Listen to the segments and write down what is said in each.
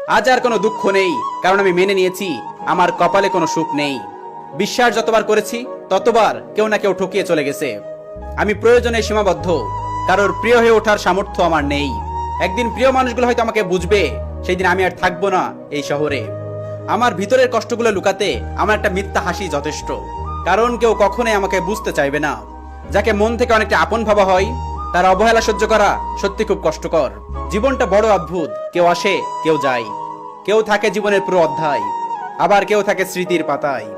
আজ আর কোনো দুঃখ নেই, কারণ আমি মেনে নিয়েছি আমার কপালে কোনো সুখ নেই। বিশ্বাস যতবার করেছি ততবার কেউ না কেউ ঠকিয়ে চলে গেছে। আমি প্রয়োজনে সীমাবদ্ধ, কারোর প্রিয় হয়ে ওঠার সামর্থ্য আমার নেই। একদিন প্রিয় মানুষগুলো হয়তো আমাকে বুঝবে, সেই দিন আমি আর থাকবো না এই শহরে। আমার ভিতরের কষ্টগুলো লুকাতে আমার একটা মিথ্যা হাসি যথেষ্ট, কারণ কেউ কখনোই আমাকে বুঝতে চাইবে না। যাকে মন থেকে অনেকটা আপন ভাবা হয়, তার অবহেলা সহ্য করা সত্যি খুব কষ্টকর। জীবনটা বড় অদ্ভুত, কেউ আসে কেউ যায়, কেউ থাকে জীবনের পুরো অধ্যায়, আবার কেউ থাকে স্মৃতির পাতায়।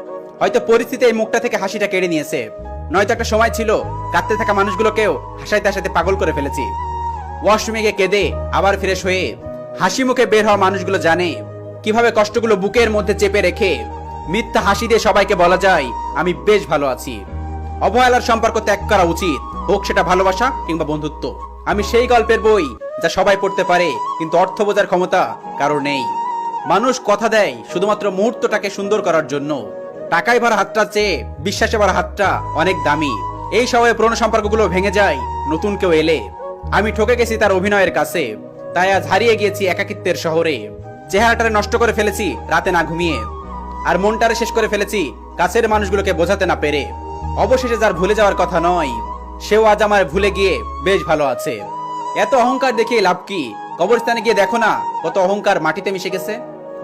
হয়তো পরিস্থিতি এই মুখটা থেকে হাসিটা কেড়ে নিয়েছে, নয়তো একটা সময় ছিল কাঁদতে থাকা মানুষগুলোকেও হাসাইতে হাসাইতে পাগল করে ফেলেছি। ওয়াশরুমে গিয়ে কেঁদে আবার ফ্রেশ হয়ে হাসি মুখে বের হওয়া মানুষগুলো জানে কিভাবে কষ্টগুলো বুকের মধ্যে চেপে রেখে মিথ্যা হাসি দিয়ে সবাইকে বলা যায় আমি বেশ ভালো আছি। অবহেলার সম্পর্ক ত্যাগ করা উচিত, হোক সেটা ভালোবাসা কিংবা বন্ধুত্ব। আমি সেই গল্পের বই যা সবাই পড়তে পারে, কিন্তু অর্থ বোঝার ক্ষমতা কারো নেই। মানুষ কথা দেয় শুধুমাত্র মুহূর্তটাকে সুন্দর করার জন্য। টাকায় ভরা হাতটা চেয়ে বিশ্বাসে ভরা হাতটা অনেক দামি। এই সময়ে পুরনো সম্পর্কগুলো ভেঙে যায় নতুন কেউ এলে। আমি ঠকে গেছি তার অভিনয়ের কাছে, তাই আজ হারিয়ে গিয়েছি একাকিত্বের শহরে। চেহারাটারে নষ্ট করে ফেলেছি রাতে না ঘুমিয়ে, আর মনটারে শেষ করে ফেলেছি কাছের মানুষগুলোকে বোঝাতে না পেরে। অবশেষে যার ভুলে যাওয়ার কথা নয়, সেও আজ আমার ভুলে গিয়ে বেশ ভালো আছে। এত অহংকার দেখিয়ে লাভ কি? কবরস্থানে গিয়ে দেখো না কত অহংকার মাটিতে মিশে গেছে।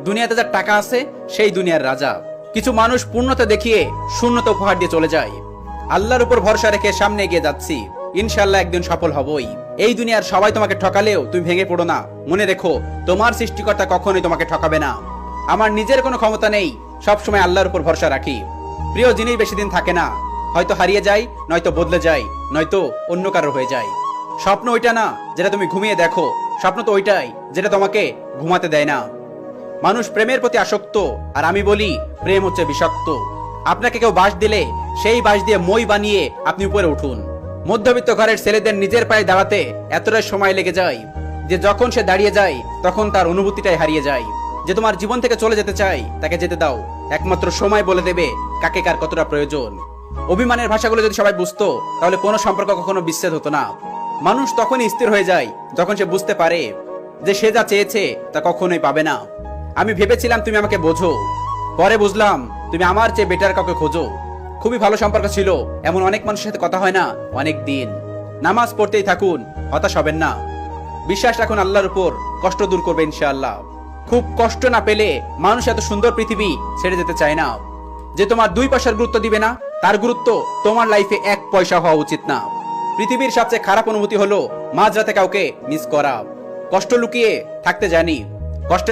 দুনিয়াতে যার টাকা আছে সেই দুনিয়ার রাজা। কিছু মানুষ পূর্ণতা দেখিয়ে শূন্যতা উপহার দিয়ে চলে যায়। আল্লাহর উপর ভরসা রেখে সামনে এগিয়ে যাচ্ছি, ইনশাআল্লাহ একদিন সফল হবই। এই দুনিয়ার সবাই তোমাকে ঠকালেও তুমি ভেঙে পড়ো না। মনে রেখো, তোমার সৃষ্টিকর্তা কখনোই তোমাকে ঠকাবে না। আমার নিজের কোনো ক্ষমতা নেই, সবসময় আল্লাহর উপর ভরসা রাখি। প্রিয় জিনিস বেশি দিন থাকে না, হয়তো হারিয়ে যায়, নয়তো বদলে যায়, নয়তো অন্য কারোর হয়ে যায়। স্বপ্ন ওইটা না যেটা তুমি ঘুমিয়ে দেখো, স্বপ্ন তো ওইটাই যেটা তোমাকে ঘুমাতে দেয় না। মানুষ প্রেমের প্রতি আসক্ত, আর আমি বলি প্রেম হচ্ছে বিষাক্ত। আপনাকে কেউ বাঁশ দিলে সেই বাঁশ দিয়ে মই বানিয়ে আপনি উপরে উঠুন। মধ্যবিত্ত ঘরের ছেলেদের নিজের পায়ে দাঁড়াতে এতটাই সময় লেগে যায় যে যখন সে দাঁড়িয়ে যায় তখন তার অনুভূতিটাই হারিয়ে যায়। যে তোমার জীবন থেকে চলে যেতে চাই তাকে যেতে দাও, একমাত্র সময় বলে দেবে কাকে কার কতটা প্রয়োজন। অভিমানের ভাষাগুলো যদি সবাই বুঝতো তাহলে কোনো সম্পর্ক কখনো বিচ্ছেদ হতো না। মানুষ তখনই স্থির হয়ে যায় যখন সে বুঝতে পারে যে সে যা চেয়েছে তা কখনোই পাবে না। আমি ভেবেছিলাম তুমি আমাকে বোঝো, পরে বুঝলাম তুমি আমার চেয়ে বেটার কাউকে খোঁজো। খুবই ভালো সম্পর্ক ছিল, এমন অনেক মানুষের সাথে কথা হয় না অনেক দিন। নামাজ পড়তেই থাকুন, হতাশ হবেন না। বিশ্বাস রাখুন আল্লাহর উপর, কষ্ট দূর করবে ইনশাআল্লাহ। খুব কষ্ট না পেলে মানুষ এত সুন্দর পৃথিবী ছেড়ে যেতে চায় না। যে তোমার 2 পয়সার গুরুত্ব দিবে না, তার গুরুত্ব তোমার লাইফে 1 পয়সা হওয়া উচিত না। পৃথিবীর সবচেয়ে খারাপ অনুভূতি হলো মাঝরাতে কাউকে মিস করা। কষ্ট লুকিয়ে থাকতে জানি, কষ্ট